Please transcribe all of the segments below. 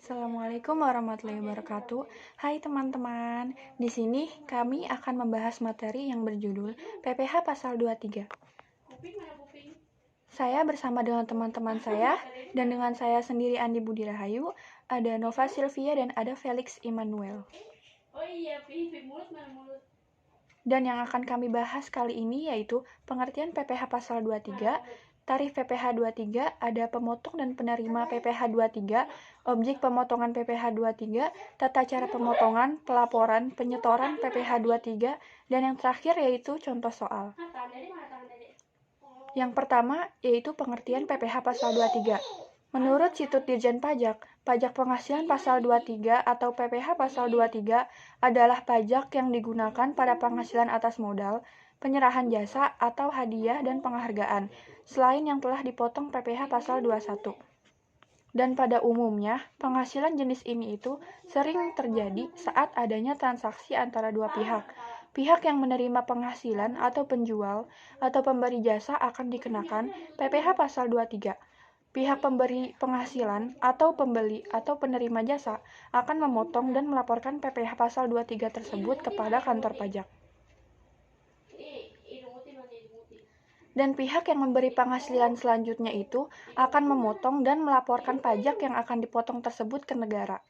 Assalamualaikum warahmatullahi wabarakatuh. Hai teman-teman, di sini kami akan membahas materi yang berjudul PPH Pasal 23. Saya bersama dengan teman-teman saya dan dengan saya sendiri Andi Budi Rahayu, ada Nova Sylvia dan ada Felix Immanuel. Dan yang akan kami bahas kali ini yaitu pengertian PPH Pasal 23, tarif PPH 23, ada pemotong dan penerima PPH 23, objek pemotongan PPH 23, tata cara pemotongan, pelaporan, penyetoran PPH 23, dan yang terakhir yaitu contoh soal. Yang pertama yaitu pengertian PPH Pasal 23. Menurut situs Dirjen Pajak, pajak penghasilan Pasal 23 atau PPH Pasal 23 adalah pajak yang digunakan pada penghasilan atas modal, penyerahan jasa, atau hadiah dan penghargaan, selain yang telah dipotong PPH Pasal 21. Dan pada umumnya, penghasilan jenis ini itu sering terjadi saat adanya transaksi antara dua pihak. Pihak yang menerima penghasilan atau penjual atau pemberi jasa akan dikenakan PPH Pasal 23. Pihak pemberi penghasilan atau pembeli atau penerima jasa akan memotong dan melaporkan PPH Pasal 23 tersebut kepada kantor pajak. Dan pihak yang memberi penghasilan selanjutnya itu akan memotong dan melaporkan pajak yang akan dipotong tersebut ke negara.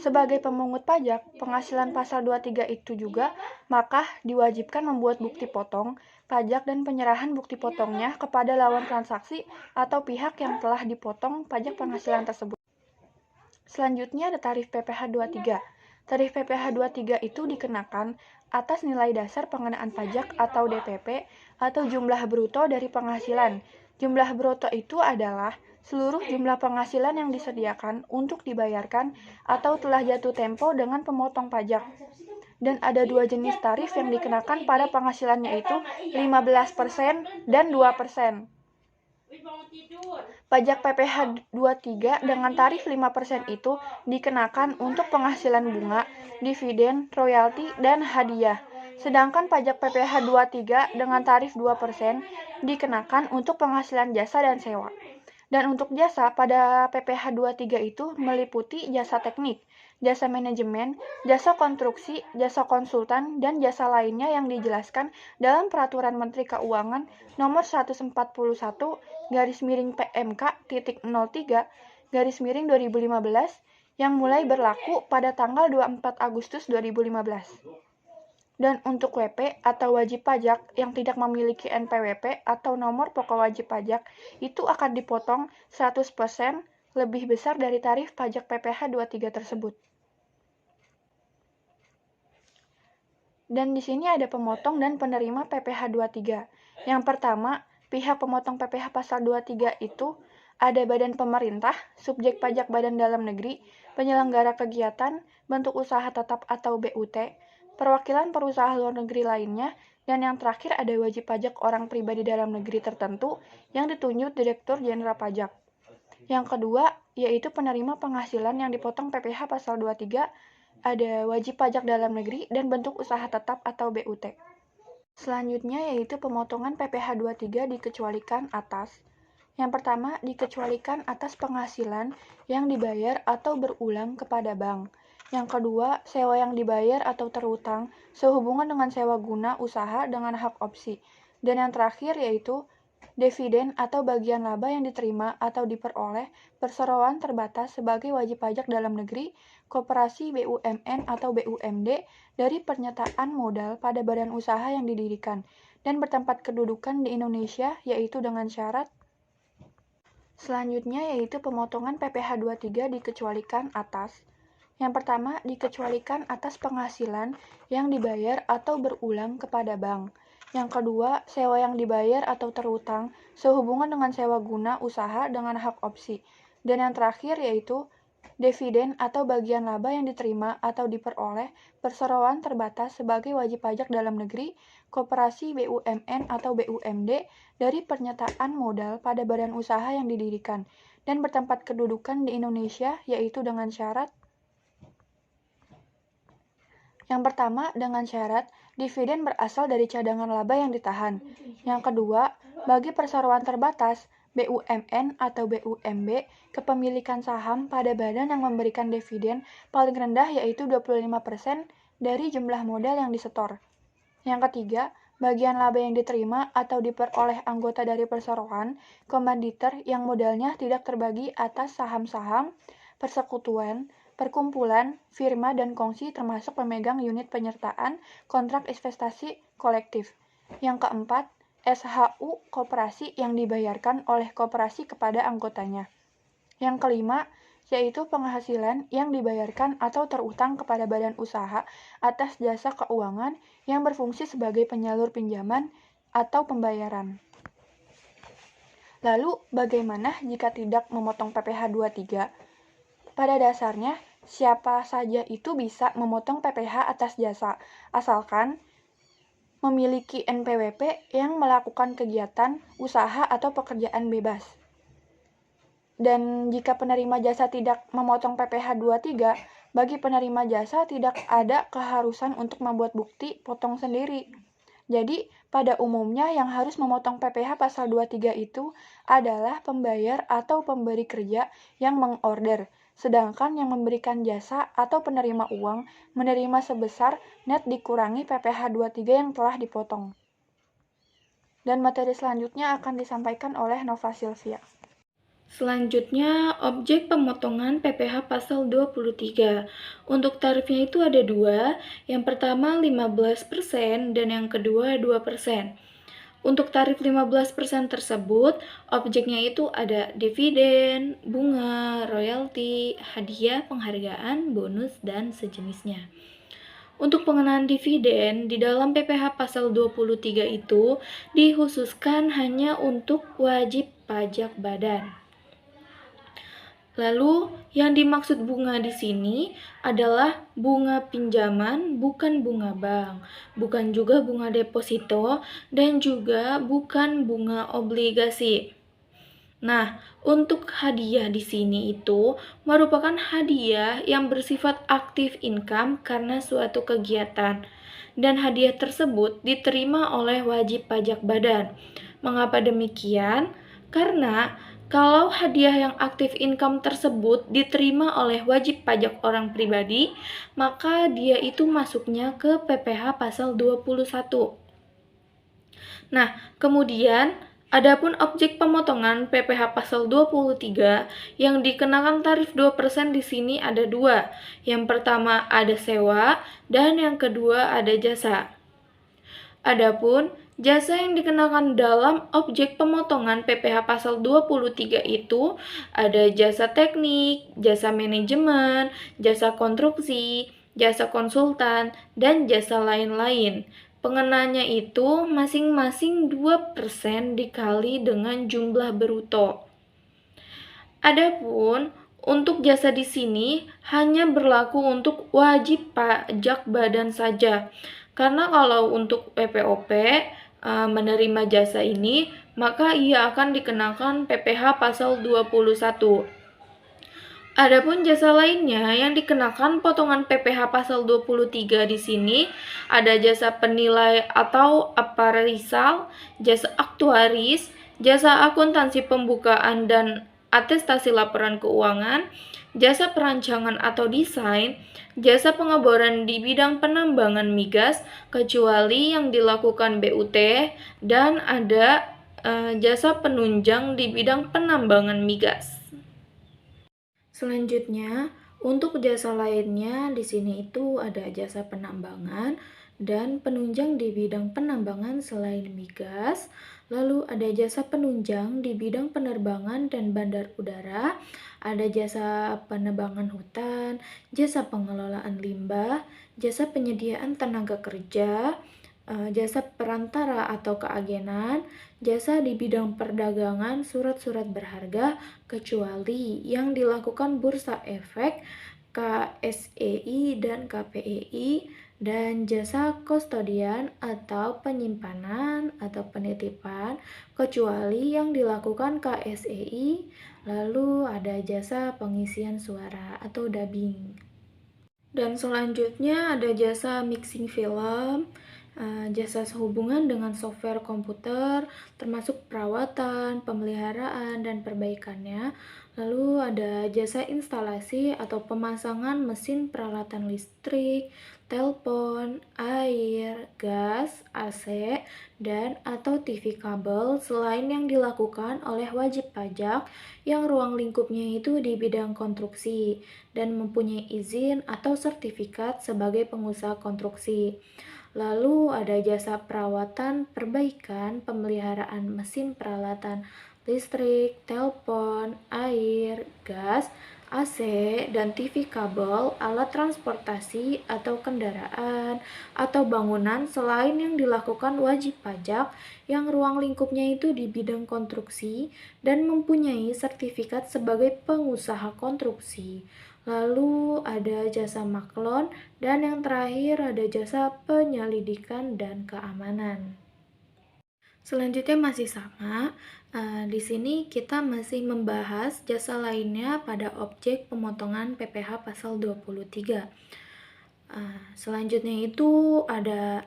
Sebagai pemungut pajak, penghasilan Pasal 23 itu juga maka diwajibkan membuat bukti potong pajak dan penyerahan bukti potongnya kepada lawan transaksi atau pihak yang telah dipotong pajak penghasilan tersebut. Selanjutnya ada tarif PPH 23. Tarif PPH 23 itu dikenakan atas nilai dasar pengenaan pajak atau DPP atau jumlah bruto dari penghasilan. Jumlah bruto itu adalah seluruh jumlah penghasilan yang disediakan untuk dibayarkan atau telah jatuh tempo dengan pemotong pajak. Dan ada dua jenis tarif yang dikenakan pada penghasilannya itu 15% dan 2%. Pajak PPH 23 dengan tarif 5% itu dikenakan untuk penghasilan bunga, dividen, royalti, dan hadiah. Sedangkan pajak PPH 23 dengan tarif 2% dikenakan untuk penghasilan jasa dan sewa. Dan untuk jasa pada PPH 23 itu meliputi jasa teknik, jasa manajemen, jasa konstruksi, jasa konsultan, dan jasa lainnya yang dijelaskan dalam Peraturan Menteri Keuangan Nomor 140.PMK.03/2015 yang mulai berlaku pada tanggal 24 Agustus 2015. Dan untuk WP atau wajib pajak yang tidak memiliki NPWP atau nomor pokok wajib pajak itu akan dipotong 100% lebih besar dari tarif pajak PPH 23 tersebut. Dan di sini ada pemotong dan penerima PPH 23. Yang pertama, pihak pemotong PPH Pasal 23 itu ada badan pemerintah, subjek pajak badan dalam negeri, penyelenggara kegiatan, bentuk usaha tetap atau BUT, perwakilan perusahaan luar negeri lainnya, dan yang terakhir ada wajib pajak orang pribadi dalam negeri tertentu yang ditunjuk Direktur Jenderal Pajak. Yang kedua, yaitu penerima penghasilan yang dipotong PPH Pasal 23, ada wajib pajak dalam negeri dan bentuk usaha tetap atau BUT. Selanjutnya yaitu pemotongan PPH 23 dikecualikan atas. Yang pertama, dikecualikan atas penghasilan yang dibayar atau berulang kepada bank. Yang kedua, sewa yang dibayar atau terutang sehubungan dengan sewa guna usaha dengan hak opsi. Dan yang terakhir yaitu dividen atau bagian laba yang diterima atau diperoleh perseroan terbatas sebagai wajib pajak dalam negeri, koperasi BUMN atau BUMD dari pernyataan modal pada badan usaha yang didirikan dan bertempat kedudukan di Indonesia yaitu dengan syarat. Selanjutnya yaitu pemotongan PPH 23 dikecualikan atas. Yang pertama, dikecualikan atas penghasilan yang dibayar atau berulang kepada bank. Yang kedua, sewa yang dibayar atau terutang sehubungan dengan sewa guna usaha dengan hak opsi. Dan yang terakhir yaitu dividen atau bagian laba yang diterima atau diperoleh perseroan terbatas sebagai wajib pajak dalam negeri, koperasi BUMN atau BUMD dari pernyataan modal pada badan usaha yang didirikan dan bertempat kedudukan di Indonesia yaitu dengan syarat. Yang pertama, dengan syarat dividen berasal dari cadangan laba yang ditahan. Yang kedua, bagi perseroan terbatas, BUMN atau BUMB kepemilikan saham pada badan yang memberikan dividen paling rendah yaitu 25% dari jumlah modal yang disetor. Yang ketiga, bagian laba yang diterima atau diperoleh anggota dari perseroan, komanditer yang modalnya tidak terbagi atas saham-saham, persekutuan, perkumpulan, firma, dan kongsi termasuk pemegang unit penyertaan kontrak investasi kolektif. Yang keempat, SHU koperasi yang dibayarkan oleh koperasi kepada anggotanya. Yang kelima, yaitu penghasilan yang dibayarkan atau terutang kepada badan usaha atas jasa keuangan yang berfungsi sebagai penyalur pinjaman atau pembayaran. Lalu, bagaimana jika tidak memotong PPh 23? Pada dasarnya, siapa saja itu bisa memotong PPh atas jasa, asalkan memiliki NPWP yang melakukan kegiatan, usaha, atau pekerjaan bebas. Dan jika penerima jasa tidak memotong PPh 23, bagi penerima jasa tidak ada keharusan untuk membuat bukti potong sendiri. Jadi, pada umumnya yang harus memotong PPh pasal 23 itu adalah pembayar atau pemberi kerja yang mengorder, sedangkan yang memberikan jasa atau penerima uang menerima sebesar net dikurangi PPh 23 yang telah dipotong. Dan materi selanjutnya akan disampaikan oleh Nova Silvia. Selanjutnya, objek pemotongan PPh pasal 23. Untuk tarifnya itu ada dua, yang pertama 15% dan yang kedua 2%. Untuk tarif 15% tersebut, objeknya itu ada dividen, bunga, royalti, hadiah, penghargaan, bonus, dan sejenisnya. Untuk pengenaan dividen, di dalam PPh pasal 23 itu dikhususkan hanya untuk wajib pajak badan. Lalu, yang dimaksud bunga di sini adalah bunga pinjaman, bukan bunga bank, bukan juga bunga deposito, dan juga bukan bunga obligasi. Nah, untuk hadiah di sini itu merupakan hadiah yang bersifat aktif income karena suatu kegiatan, dan hadiah tersebut diterima oleh wajib pajak badan. Mengapa demikian? Karena kalau hadiah yang aktif income tersebut diterima oleh wajib pajak orang pribadi, maka dia itu masuknya ke PPh pasal 21. Nah, kemudian adapun objek pemotongan PPh pasal 23 yang dikenakan tarif 2% di sini ada dua. Yang pertama ada sewa dan yang kedua ada jasa. Adapun jasa yang dikenakan dalam objek pemotongan PPh pasal 23 itu ada jasa teknik, jasa manajemen, jasa konstruksi, jasa konsultan, dan jasa lain-lain. Pengenanya itu masing-masing 2% dikali dengan jumlah bruto. Adapun untuk jasa di sini hanya berlaku untuk wajib pajak badan saja. Karena kalau untuk PPOP menerima jasa ini, maka ia akan dikenakan PPh pasal 21. Adapun jasa lainnya yang dikenakan potongan PPh pasal 23 di sini ada jasa penilai atau appraisal, jasa aktuaris, jasa akuntansi pembukaan dan atestasi laporan keuangan, jasa perancangan atau desain, jasa pengeboran di bidang penambangan migas kecuali yang dilakukan BUT, dan ada jasa penunjang di bidang penambangan migas. Selanjutnya, untuk jasa lainnya di sini itu ada jasa penambangan dan penunjang di bidang penambangan selain migas. Lalu ada jasa penunjang di bidang penerbangan dan bandar udara, ada jasa penebangan hutan, jasa pengelolaan limbah, jasa penyediaan tenaga kerja, jasa perantara atau keagenan, jasa di bidang perdagangan surat-surat berharga kecuali yang dilakukan Bursa Efek, KSEI dan KPEI, dan jasa kustodian atau penyimpanan atau penitipan kecuali yang dilakukan KSEI. Lalu ada jasa pengisian suara atau dubbing. Dan selanjutnya ada jasa mixing film, Jasa sehubungan dengan software komputer, termasuk perawatan, pemeliharaan, dan perbaikannya. Lalu ada jasa instalasi atau pemasangan mesin peralatan listrik, telepon, air, gas, AC, dan atau TV kabel selain yang dilakukan oleh wajib pajak yang ruang lingkupnya itu di bidang konstruksi dan mempunyai izin atau sertifikat sebagai pengusaha konstruksi. Lalu ada jasa perawatan, perbaikan, pemeliharaan mesin peralatan listrik, telepon, air, gas, AC, dan TV kabel, alat transportasi atau kendaraan, atau bangunan selain yang dilakukan wajib pajak yang ruang lingkupnya itu di bidang konstruksi dan mempunyai sertifikat sebagai pengusaha konstruksi. Lalu ada jasa maklon, dan yang terakhir ada jasa penyelidikan dan keamanan. Selanjutnya masih sama, di sini kita masih membahas jasa lainnya pada objek pemotongan PPh pasal 23. Selanjutnya itu ada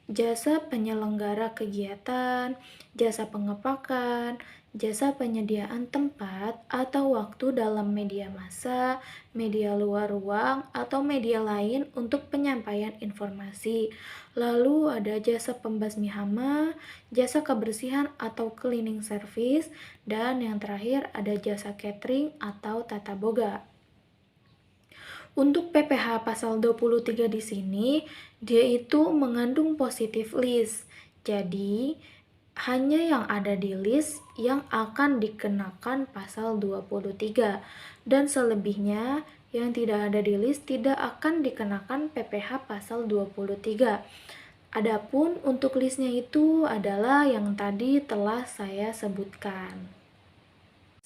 jasa penyelenggara kegiatan, jasa pengepakan, jasa penyediaan tempat atau waktu dalam media massa, media luar ruang, atau media lain untuk penyampaian informasi. Lalu ada jasa pembasmi hama, jasa kebersihan atau cleaning service, dan yang terakhir ada jasa catering atau tata boga. Untuk PPh pasal 23 di sini, dia itu mengandung positif list. Jadi, hanya yang ada di list yang akan dikenakan pasal 23. Dan selebihnya yang tidak ada di list tidak akan dikenakan PPh pasal 23. Adapun untuk listnya itu adalah yang tadi telah saya sebutkan.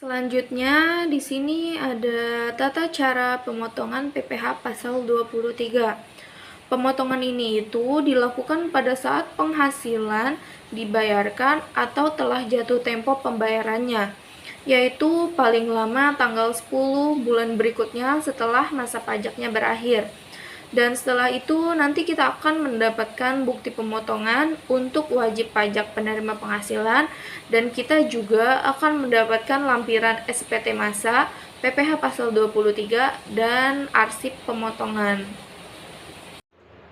Selanjutnya di sini ada tata cara pemotongan PPh pasal 23. Pemotongan ini itu dilakukan pada saat penghasilan dibayarkan atau telah jatuh tempo pembayarannya, yaitu paling lama tanggal 10 bulan berikutnya setelah masa pajaknya berakhir. Dan setelah itu nanti kita akan mendapatkan bukti pemotongan untuk wajib pajak penerima penghasilan, dan kita juga akan mendapatkan lampiran SPT masa, PPh pasal 23, dan arsip pemotongan.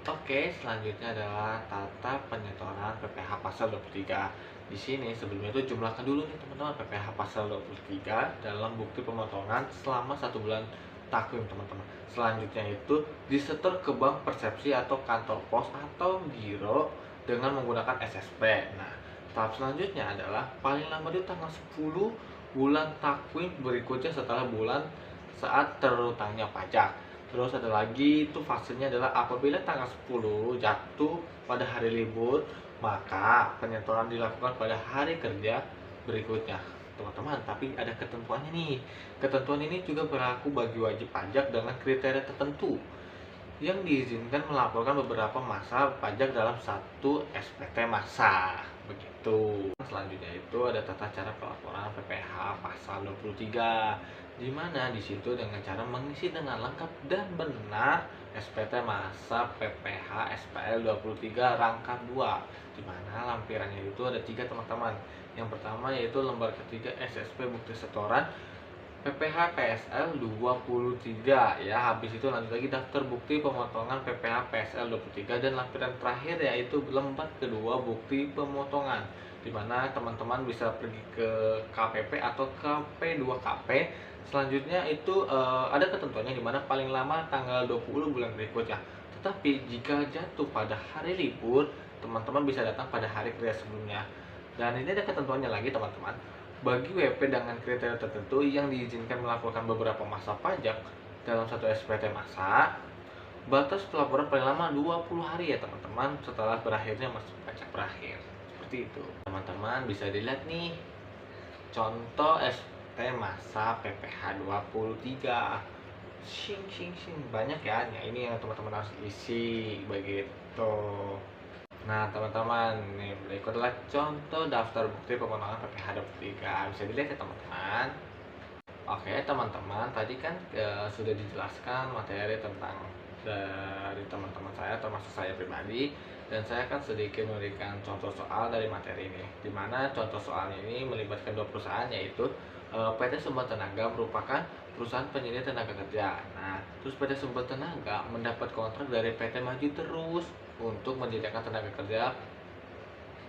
Oke, selanjutnya adalah tata penyetoran PPh pasal 23. Di sini sebelumnya itu jumlahkan dulu nih teman-teman PPh pasal 23 dalam bukti pemotongan selama 1 bulan takwim teman-teman. Selanjutnya itu disetor ke bank persepsi atau kantor pos atau giro dengan menggunakan SSP. Nah, tahap selanjutnya adalah paling lama itu tanggal 10 bulan takwim berikutnya setelah bulan saat terutangnya pajak. Terus ada lagi itu fasenya adalah apabila tanggal 10 jatuh pada hari libur, maka penyetoran dilakukan pada hari kerja berikutnya teman-teman. Tapi ada ketentuannya nih. Ketentuan ini juga berlaku bagi wajib pajak dengan kriteria tertentu yang diizinkan melaporkan beberapa masa pajak dalam satu SPT masa. Begitu. Selanjutnya itu ada tata cara pelaporan PPh pasal 23, di mana di situ dengan cara mengisi dengan lengkap dan benar SPT masa PPh SPL 23 rangka 2, di mana lampirannya itu ada 3 teman-teman. Yang pertama yaitu lembar ketiga SSP bukti setoran PPh PSL 23 ya. Habis itu lanjut lagi daftar bukti pemotongan PPh PSL 23 dan lampiran terakhir yaitu lembar kedua bukti pemotongan, di mana teman-teman bisa pergi ke KPP atau KP2KP. Selanjutnya itu ada ketentuannya di mana paling lama tanggal 20 bulan berikutnya. Tetapi jika jatuh pada hari libur, teman-teman bisa datang pada hari kerja sebelumnya. Dan ini ada ketentuannya lagi teman-teman. Bagi WP dengan kriteria tertentu yang diizinkan melakukan beberapa masa pajak dalam satu SPT masa, batas pelaporan paling lama 20 hari ya teman-teman setelah berakhirnya masa pajak berakhir. Seperti itu. Teman-teman bisa dilihat nih contoh SPT masa PPh 23. Sing banyak ya. Nah, ini yang teman-teman harus isi begitu. Nah teman-teman, nih berikut adalah contoh daftar bukti pemotongan PPh 23. Bisa dilihat ya teman-teman. Oke teman-teman, tadi kan sudah dijelaskan materi tentang dari teman-teman saya termasuk saya pribadi. dan saya akan sedikit memberikan contoh soal dari materi ini, di mana contoh soalnya ini melibatkan dua perusahaan, yaitu PT Sumber Tenaga merupakan perusahaan penyedia tenaga kerja. Nah, terus PT Sumber Tenaga mendapat kontrak dari PT Maju Terus untuk menyediakan tenaga kerja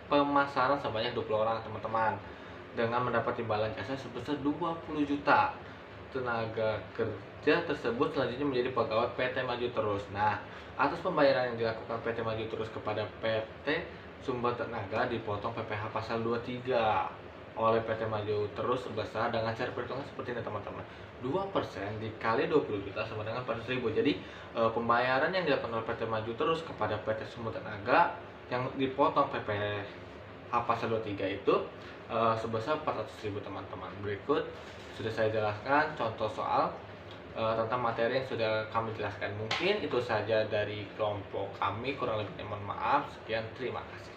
pemasaran sebanyak 20 orang teman-teman, dengan mendapat imbalan jasa sebesar 20 juta. Tenaga kerja tersebut selanjutnya menjadi pegawai PT Maju Terus. Nah, atas pembayaran yang dilakukan PT Maju Terus kepada PT Sumber Tenaga dipotong PPh pasal 23 oleh PT Maju Terus sebesar, dengan cara perhitungan seperti ini teman-teman, 2% dikali 20 juta sama dengan 400.000. Jadi pembayaran yang dilakukan oleh PT Maju Terus kepada PT Sumber Tenaga yang dipotong PPh pasal 23 itu sebesar 400.000 teman-teman. Berikut sudah saya jelaskan contoh soal tentang materi yang sudah kami jelaskan. Mungkin itu saja dari kelompok kami, kurang lebihnya mohon maaf. Sekian, terima kasih.